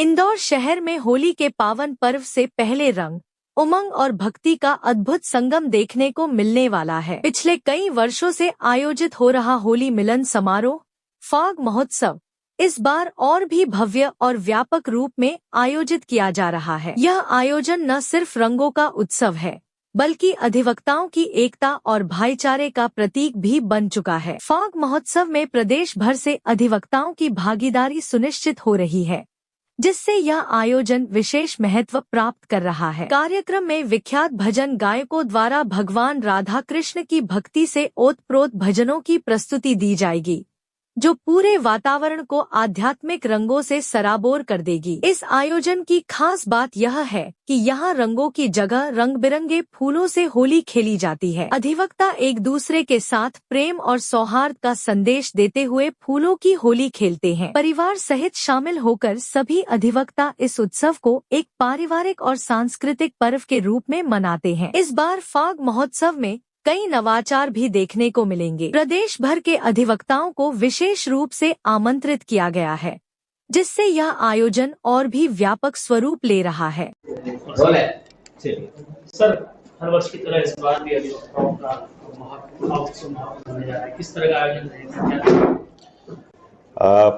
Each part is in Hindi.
इंदौर शहर में होली के पावन पर्व से पहले रंग, उमंग और भक्ति का अद्भुत संगम देखने को मिलने वाला है। पिछले कई वर्षों से आयोजित हो रहा होली मिलन समारोह फाग महोत्सव इस बार और भी भव्य और व्यापक रूप में आयोजित किया जा रहा है। यह आयोजन न सिर्फ रंगों का उत्सव है, बल्कि अधिवक्ताओं की एकता और भाईचारे का प्रतीक भी बन चुका है। फाग महोत्सव में प्रदेश भर से अधिवक्ताओं की भागीदारी सुनिश्चित हो रही है, जिससे यह आयोजन विशेष महत्व प्राप्त कर रहा है। कार्यक्रम में विख्यात भजन गायकों द्वारा भगवान राधा कृष्ण की भक्ति से ओतप्रोत भजनों की प्रस्तुति दी जाएगी, जो पूरे वातावरण को आध्यात्मिक रंगों से सराबोर कर देगी। इस आयोजन की खास बात यह है कि यहाँ रंगों की जगह रंग बिरंगे फूलों से होली खेली जाती है। अधिवक्ता एक दूसरे के साथ प्रेम और सौहार्द का संदेश देते हुए फूलों की होली खेलते हैं। परिवार सहित शामिल होकर सभी अधिवक्ता इस उत्सव को एक पारिवारिक और सांस्कृतिक पर्व के रूप में मनाते हैं। इस बार फाग महोत्सव में कई नवाचार भी देखने को मिलेंगे। प्रदेश भर के अधिवक्ताओं को विशेष रूप से आमंत्रित किया गया है, जिससे यह आयोजन और भी व्यापक स्वरूप ले रहा है। सर, हर वर्ष की तरह इस बार भी अधिवक्ताओं का महोत्सव होने जा रहा है, किस तरह का आयोजन रहेगा?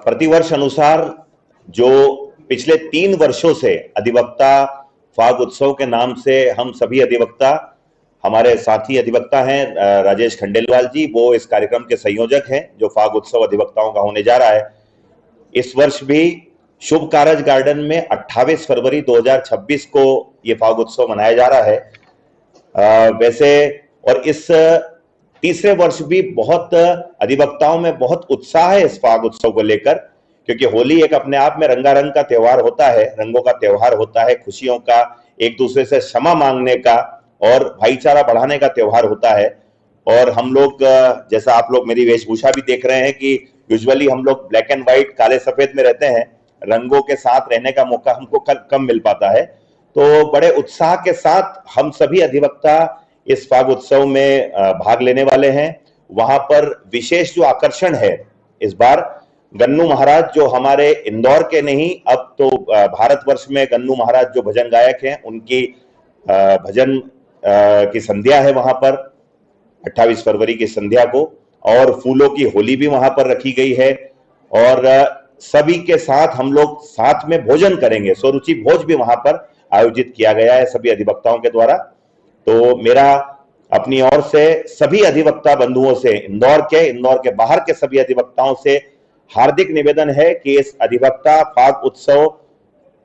प्रतिवर्ष अनुसार जो पिछले 3 वर्षों से अधिवक्ता फाग उत्सव के नाम से हम सभी अधिवक्ता, हमारे साथी अधिवक्ता हैं राजेश खंडेलवाल जी, वो इस कार्यक्रम के संयोजक हैं जो फाग उत्सव अधिवक्ताओं का होने जा रहा है। इस वर्ष भी शुभ कारज गार्डन में 28 फरवरी 2026 को ये फाग उत्सव मनाया जा रहा है। वैसे और इस तीसरे वर्ष भी बहुत अधिवक्ताओं में बहुत उत्साह है इस फाग उत्सव को लेकर, क्योंकि होली एक अपने आप में रंगारंग का त्योहार होता है, रंगों का त्योहार होता है, खुशियों का, एक दूसरे से क्षमा मांगने का और भाईचारा बढ़ाने का त्योहार होता है। और हम लोग, जैसा आप लोग मेरी वेशभूषा भी देख रहे हैं कि यूजुअली हम लोग ब्लैक एंड व्हाइट, काले सफेद में रहते हैं, रंगों के साथ रहने का मौका हमको कम मिल पाता है। तो बड़े उत्साह के साथ हम सभी अधिवक्ता इस फाग उत्सव में भाग लेने वाले हैं। वहां पर विशेष जो आकर्षण है इस बार, गन्नू महाराज जो हमारे इंदौर के नहीं, अब तो भारतवर्ष में गन्नू महाराज जो भजन गायक हैं, उनकी भजन की संध्या है वहां पर 28 फरवरी की संध्या को, और फूलों की होली भी वहां पर रखी गई है। और सभी के साथ हम लोग साथ में भोजन करेंगे, स्वरुचि भोज भी वहां पर आयोजित किया गया है सभी अधिवक्ताओं के द्वारा। तो मेरा अपनी ओर से सभी अधिवक्ता बंधुओं से, इंदौर के बाहर के सभी अधिवक्ताओं से हार्दिक निवेदन है कि इस अधिवक्ता फाग उत्सव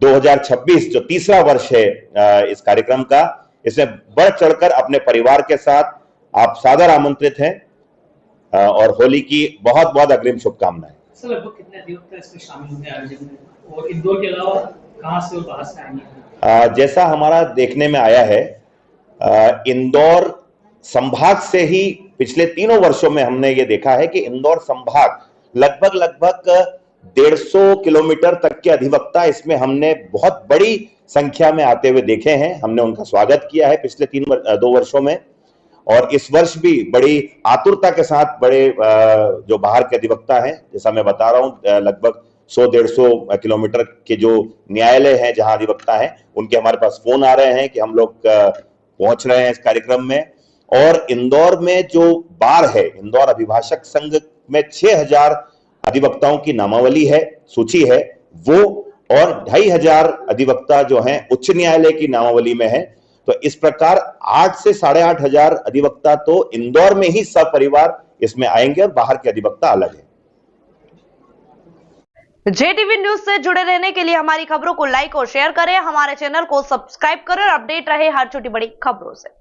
2026 जो तीसरा वर्ष है इस कार्यक्रम का, इसमें बढ़ चढ़कर अपने परिवार के साथ आप सादर आमंत्रित हैं और होली की बहुत बहुत अग्रिम शुभकामनाएं। सर, लगभग कितने अधिवक्ता इसमें शामिल होंगे आयोजन में, और इंदौर के अलावा कहां से और बाहर से आएंगे? जैसा हमारा देखने में आया है, इंदौर संभाग से ही पिछले 3 वर्षों में हमने ये देखा है कि इंदौर संभाग लगभग 150 किलोमीटर तक के अधिवक्ता इसमें हमने बहुत बड़ी संख्या में आते हुए देखे हैं। हमने उनका स्वागत किया है पिछले 2 वर्षों में, और इस वर्ष भी बड़ी आतुरता के साथ बड़े जो बाहर के अधिवक्ता हैं, जैसा मैं बता रहा हूं, लगभग 100-150 किलोमीटर के जो न्यायालय हैं जहां अधिवक्ता हैं, उनके हमारे पास फोन आ रहे हैं कि हम लोग पहुंच रहे हैं इस कार्यक्रम में। और इंदौर में जो बार है, इंदौर अभिभाषक संघ में 6000 अधिवक्ताओं की नामावली है, सूची है वो, और 2500 अधिवक्ता जो हैं उच्च न्यायालय की नामावली में है। तो इस प्रकार 8 से 8500 अधिवक्ता तो इंदौर में ही सपरिवार इसमें आएंगे, और बाहर के अधिवक्ता अलग है। JTV न्यूज से जुड़े रहने के लिए हमारी खबरों को लाइक और शेयर करें, हमारे चैनल को सब्सक्राइब करें और अपडेट रहे हर छोटी बड़ी खबरों से।